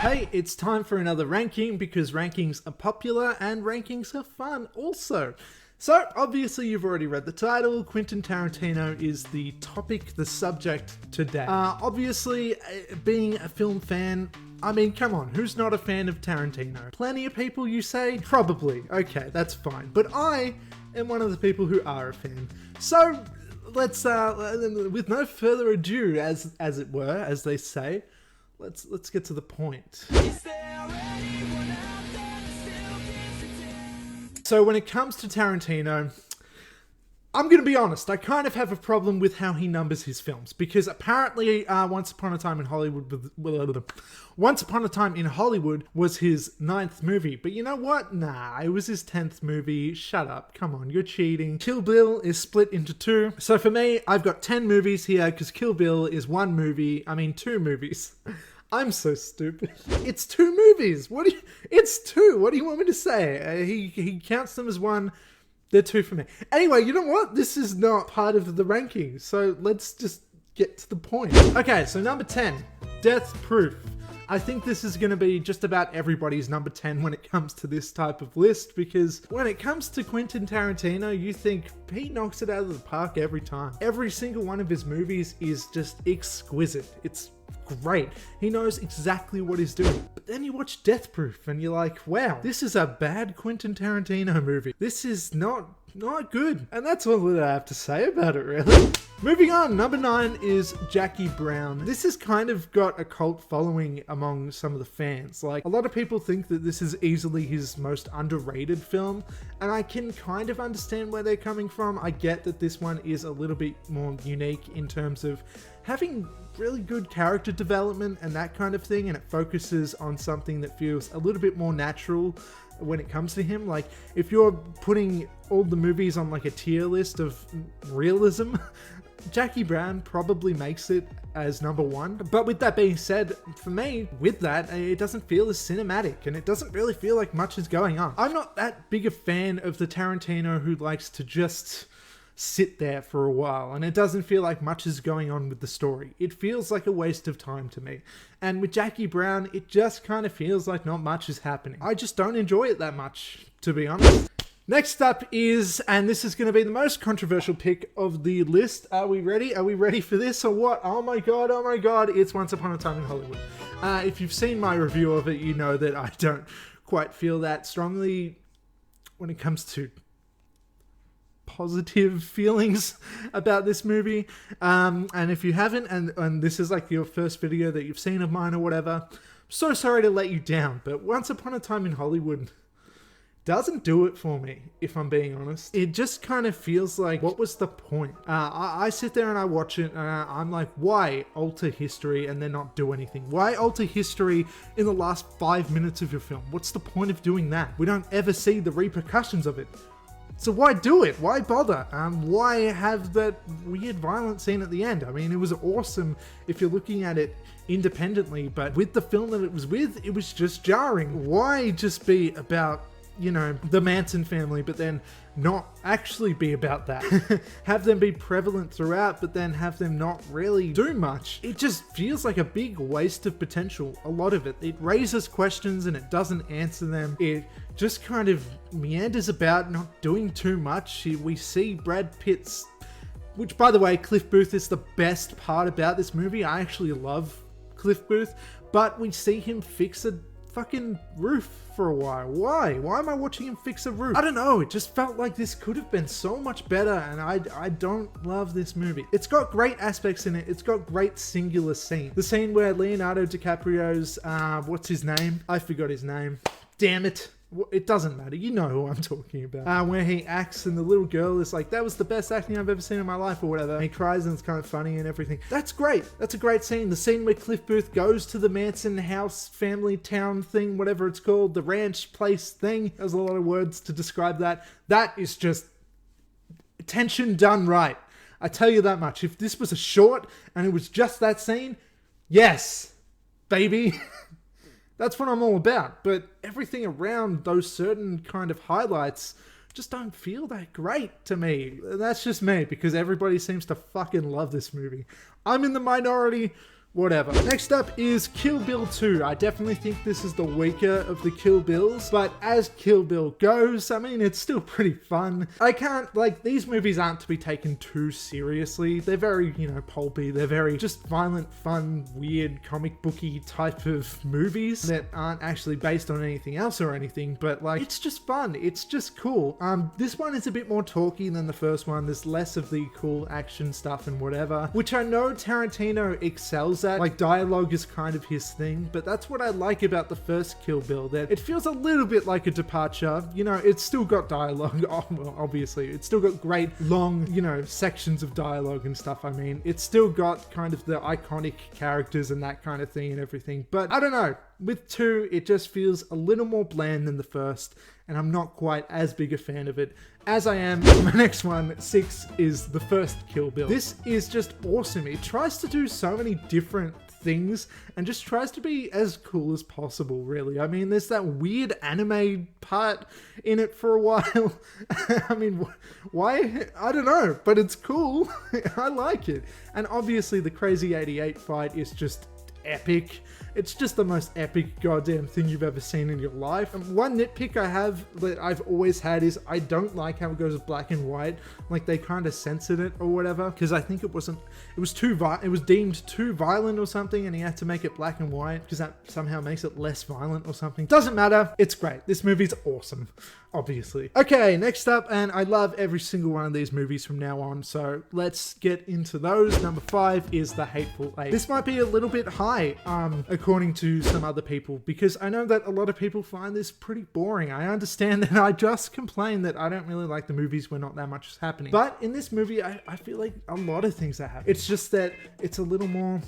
Hey, it's time for another ranking because rankings are popular and rankings are fun also. So, obviously you've already read the title. Quentin Tarantino is the topic, the subject today. Obviously, being a film fan, I mean, come on, who's not a fan of Tarantino? Plenty of people, you say? Probably. Okay, that's fine. But I am one of the people who are a fan. So, let's, with no further ado, as it were, as they say, let's get to the point. So when it comes to Tarantino, I'm going to be honest, I kind of have a problem with how he numbers his films, because apparently Once Upon a Time in Hollywood was his 9th movie. But you know what? Nah, it was his 10th movie. Shut up. Come on, you're cheating. Kill Bill is split into 2. So for me, I've got 10 movies here because Kill Bill is 2 movies. I'm so stupid. It's 2 movies. It's 2. What do you want me to say? He counts them as 1. They're 2 for me. Anyway, you know what? This is not part of the rankings. So let's just get to the point. Okay, so number 10, Death Proof. I think this is going to be just about everybody's number 10 when it comes to this type of list, because when it comes to Quentin Tarantino, you think he knocks it out of the park every time. Every single one of his movies is just exquisite. It's great. He knows exactly what he's doing. But then you watch Death Proof and you're like, wow, this is a bad Quentin Tarantino movie. This is not good. And that's all that I have to say about it, really. Moving on, number 9 is Jackie Brown. This has kind of got a cult following among some of the fans. Like, a lot of people think that this is easily his most underrated film, and I can kind of understand where they're coming from. I get that this one is a little bit more unique in terms of having really good character development and that kind of thing, and it focuses on something that feels a little bit more natural when it comes to him. Like, if you're putting all the movies on like a tier list of realism, Jackie Brown probably makes it as number 1. But with that being said, for me, with that, it doesn't feel as cinematic and it doesn't really feel like much is going on. I'm not that big a fan of the Tarantino who likes to just sit there for a while and it doesn't feel like much is going on with the story. It feels like a waste of time to me. And with Jackie Brown, it just kind of feels like not much is happening. I just don't enjoy it that much, to be honest. Next up is, and this is going to be the most controversial pick of the list. Are we ready? Are we ready for this or what? Oh my god, it's Once Upon a Time in Hollywood. If you've seen my review of it, you know that I don't quite feel that strongly when it comes to positive feelings about this movie. And if you haven't, and this is like your first video that you've seen of mine or whatever, I'm so sorry to let you down, but Once Upon a Time in Hollywood doesn't do it for me, if I'm being honest. It just kind of feels like, what was the point? I sit there and I watch it and I'm like, why alter history and then not do anything? Why alter history in the last 5 minutes of your film? What's the point of doing that? We don't ever see the repercussions of it. So why do it? Why bother? Why have that weird violent scene at the end? I mean, it was awesome if you're looking at it independently, but with the film that it was with, it was just jarring. Why just be about, you know, the Manson family, but then not actually be about that? Have them be prevalent throughout, but then have them not really do much. It just feels like a big waste of potential, a lot of it. It raises questions and it doesn't answer them. It just kind of meanders about, not doing too much. We see Brad Pitt's, which by the way, Cliff Booth is the best part about this movie. I actually love Cliff Booth, but we see him fix a fucking roof for a while. Why am I watching him fix a roof? I don't know, it just felt like this could have been so much better, and I don't love this movie. It's got great aspects in it. It's got great singular scenes. The scene where Leonardo DiCaprio's what's his name? I forgot his name. Damn it. It doesn't matter, you know who I'm talking about. Where he acts and the little girl is like, that was the best acting I've ever seen in my life or whatever. And he cries and it's kind of funny and everything. That's great. That's a great scene. The scene where Cliff Booth goes to the Manson house, family town thing, whatever it's called, the ranch place thing. There's a lot of words to describe that. That is just tension done right. I tell you that much. If this was a short and it was just that scene, yes, baby. That's what I'm all about. But everything around those certain kind of highlights just don't feel that great to me. That's just me, because everybody seems to fucking love this movie. I'm in the minority. whatever. Next up is Kill Bill 2. I definitely think this is the weaker of the Kill Bills, but as Kill Bill goes, I mean, it's still pretty fun. I can't, like, these movies aren't to be taken too seriously. They're very, you know, pulpy. They're very just violent, fun, weird, comic booky type of movies that aren't actually based on anything else or anything, but like, it's just fun. It's just cool. This one is a bit more talky than the first one. There's less of the cool action stuff and whatever, which I know Tarantino excels at. Like, dialogue is kind of his thing, but that's what I like about the first Kill Bill, that it feels a little bit like a departure. You know, it's still got dialogue, oh, well, obviously. It's still got great long, you know, sections of dialogue and stuff. I mean, it's still got kind of the iconic characters and that kind of thing and everything, but I don't know. With 2, it just feels a little more bland than the first, and I'm not quite as big a fan of it as I am. My next one, 6, is the first Kill Bill. This is just awesome. It tries to do so many different things and just tries to be as cool as possible, really. I mean, there's that weird anime part in it for a while. I mean, why? I don't know, but it's cool. I like it. And obviously the Crazy 88 fight is just epic. It's just the most epic goddamn thing you've ever seen in your life. And one nitpick I have that I've always had is I don't like how it goes black and white. Like, they kind of censored it or whatever, because I think it was deemed too violent or something, and he had to make it black and white because that somehow makes it less violent or something. Doesn't matter. It's great. This movie's awesome, obviously. Okay, next up, and I love every single one of these movies from now on, so let's get into those. Number 5 is The Hateful Eight. This might be a little bit high, according to some other people, because I know that a lot of people find this pretty boring. I understand that. I just complain that I don't really like the movies where not that much is happening. But in this movie, I feel like a lot of things are happening. It's just that it's a little more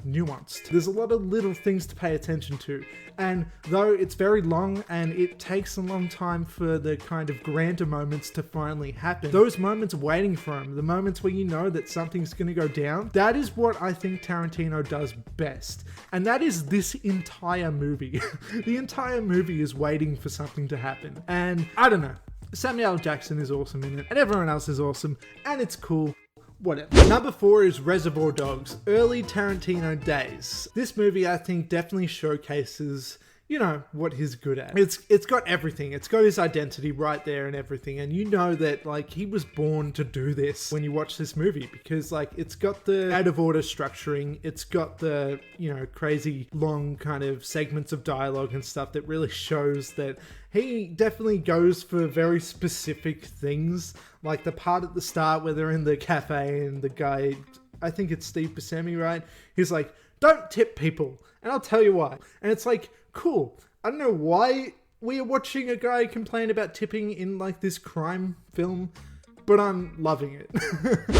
nuanced. There's a lot of little things to pay attention to, and though it's very long and it takes a long time for the kind of grander moments to finally happen, those moments waiting for them, the moments where you know that something's gonna go down, that is what I think Tarantino does best. And that is this entire movie. The entire movie is waiting for something to happen, and I don't know, Samuel L. Jackson is awesome in it, and everyone else is awesome, and it's cool. Whatever. Number 4 is Reservoir Dogs, early Tarantino days. This movie, I think, definitely showcases, you know, what he's good at. It's got everything. It's got his identity right there and everything. And you know that, like, he was born to do this when you watch this movie, because, like, it's got the out of order structuring. It's got the, you know, crazy long kind of segments of dialogue and stuff that really shows that he definitely goes for very specific things. Like the part at the start where they're in the cafe and the guy, I think it's Steve Buscemi, right? He's like, don't tip people. And I'll tell you why. And it's like, cool. I don't know why we are watching a guy complain about tipping in like this crime film, but I'm loving it.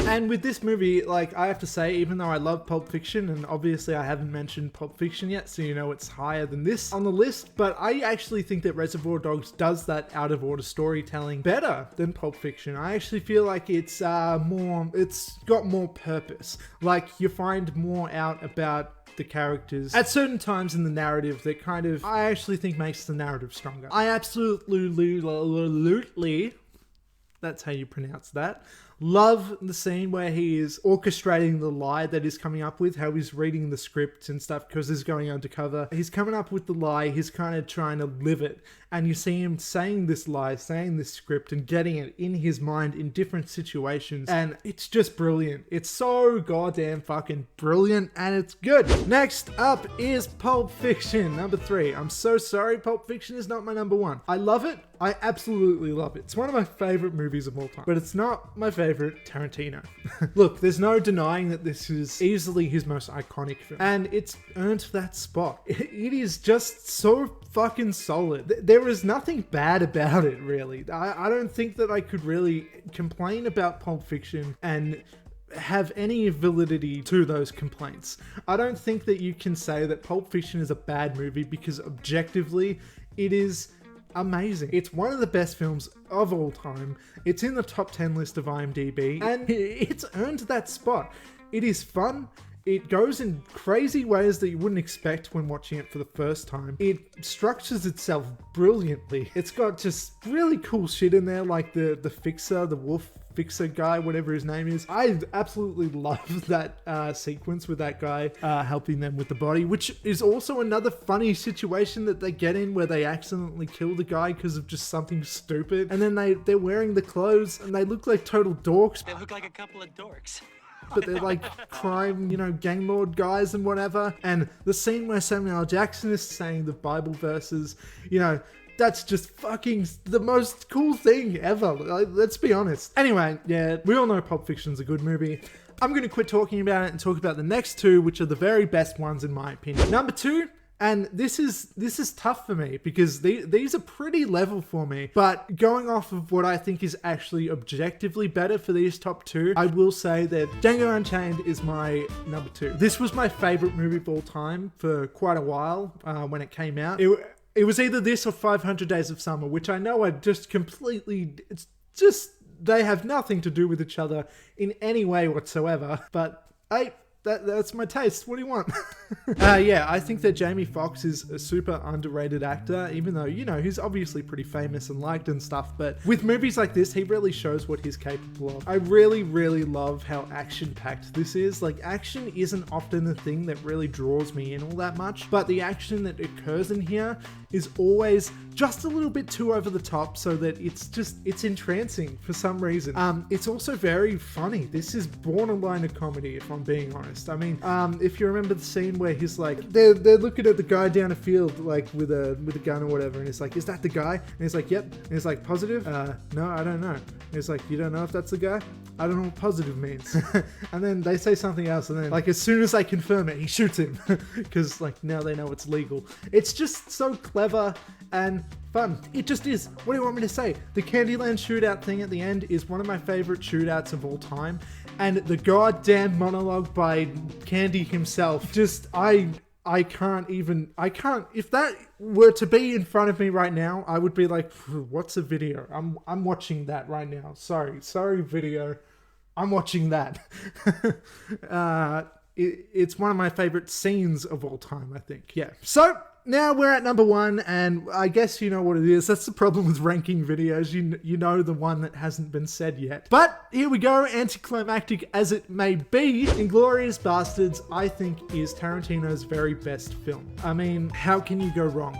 And with this movie, like, I have to say, even though I love Pulp Fiction, and obviously I haven't mentioned Pulp Fiction yet, so you know it's higher than this on the list, but I actually think that Reservoir Dogs does that out of order storytelling better than Pulp Fiction. I actually feel like it's got more purpose. Like, you find more out about the characters at certain times in the narrative that kind of, I actually think, makes the narrative stronger. I absolutely, that's how you pronounce that, love the scene where he is orchestrating the lie that he's coming up with, how he's reading the script and stuff because he's going undercover. He's coming up with the lie, he's kind of trying to live it, and you see him saying this lie, saying this script and getting it in his mind in different situations, and it's just brilliant. It's so goddamn fucking brilliant, and it's good. Next up is Pulp Fiction, number 3. I'm so sorry, Pulp Fiction is not my number 1. I love it. I absolutely love it. It's one of my favorite movies of all time, but it's not my favorite Tarantino. Look, there's no denying that this is easily his most iconic film, and it's earned that spot. It is just so fucking solid. There is nothing bad about it, really. I don't think that I could really complain about Pulp Fiction and have any validity to those complaints. I don't think that you can say that Pulp Fiction is a bad movie, because objectively it is amazing. It's one of the best films of all time. It's in the top 10 list of IMDb, and it's earned that spot. It is fun. It goes in crazy ways that you wouldn't expect when watching it for the first time. It structures itself brilliantly. It's got just really cool shit in there, like the fixer, the wolf Fixer guy, whatever his name is. I absolutely love that sequence with that guy helping them with the body, which is also another funny situation that they get in where they accidentally kill the guy because of just something stupid. And then they're wearing the clothes and they look like total dorks. They look like a couple of dorks. But they're like crime, gang lord guys and whatever. And the scene where Samuel L. Jackson is saying the Bible verses, that's just fucking the most cool thing ever. Like, let's be honest. Anyway, yeah, we all know Pulp Fiction's a good movie. I'm going to quit talking about it and talk about the next two, which are the very best ones in my opinion. Number two, and this is tough for me because these are pretty level for me, but going off of what I think is actually objectively better for these top two, I will say that Django Unchained is my number two. This was my favorite movie of all time for quite a while when it came out. It was either this or 500 Days of Summer, which I know are just completely, it's just, they have nothing to do with each other in any way whatsoever, but that's my taste. What do you want? Yeah, I think that Jamie Foxx is a super underrated actor, even though, he's obviously pretty famous and liked and stuff, but with movies like this, he really shows what he's capable of. I really, really love how action-packed this is. Like, action isn't often the thing that really draws me in all that much, but the action that occurs in here is always just a little bit too over the top so that it's entrancing for some reason. It's also very funny. This is borderline a comedy, if I'm being honest. I mean, if you remember the scene where he's like, they're looking at the guy down a field, like with a gun or whatever, and he's like, is that the guy? And he's like, yep. And he's like, positive? No, I don't know. And he's like, you don't know if that's the guy? I don't know what positive means. And then they say something else, and then, like, as soon as they confirm it, he shoots him. Because, like, now they know it's legal. It's just so clever and fun. It just is. What do you want me to say? The Candyland shootout thing at the end is one of my favorite shootouts of all time. And the goddamn monologue by Candy himself, just, I can't, if that were to be in front of me right now, I would be like, what's a video? I'm watching that right now. Sorry video. I'm watching that. It's one of my favorite scenes of all time, I think. Yeah. So now we're at number one, and I guess you know what it is. That's the problem with ranking videos. You know the one that hasn't been said yet. But here we go, anticlimactic as it may be. Inglorious Bastards, I think, is Tarantino's very best film. I mean, how can you go wrong?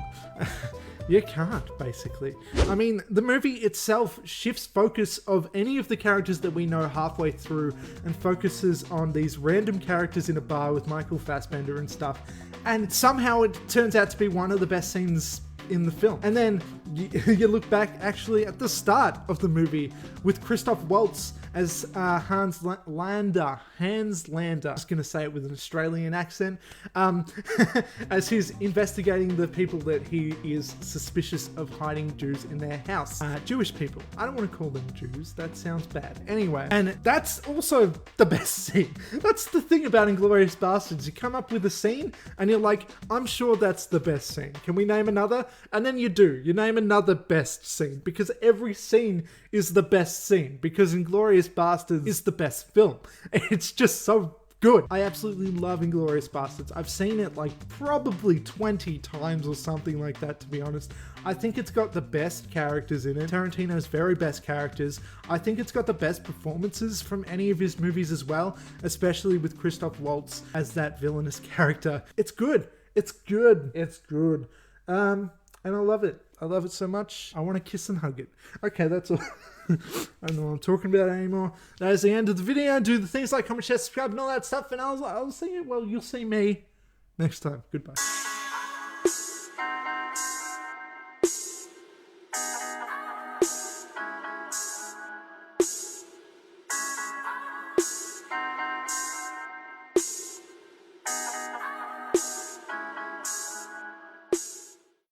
You can't, basically. I mean, the movie itself shifts focus of any of the characters that we know halfway through and focuses on these random characters in a bar with Michael Fassbender and stuff. And somehow it turns out to be one of the best scenes in the film. And then you look back actually at the start of the movie with Christoph Waltz as Hans Lander. I'm just going to say it with an Australian accent. As he's investigating the people that he is suspicious of hiding Jews in their house. Jewish people. I don't want to call them Jews. That sounds bad. Anyway, and that's also the best scene. That's the thing about Inglorious Bastards. You come up with a scene and you're like, I'm sure that's the best scene. Can we name another? And then you do. You name another best scene because every scene is the best scene because Inglorious Bastards is the best film. It's just so good. I absolutely love Inglorious Bastards. I've seen it like probably 20 times or something like that, to be honest. I think it's got the best characters in it. Tarantino's very best characters. I think it's got the best performances from any of his movies as well, especially with Christoph Waltz as that villainous character. It's good. It's good. It's good. And I love it. I love it so much. I want to kiss and hug it. Okay, that's all. I don't know what I'm talking about anymore. That is the end of the video. Do the things like comment, share, subscribe, and all that stuff. And I'll see you. Well, you'll see me next time. Goodbye.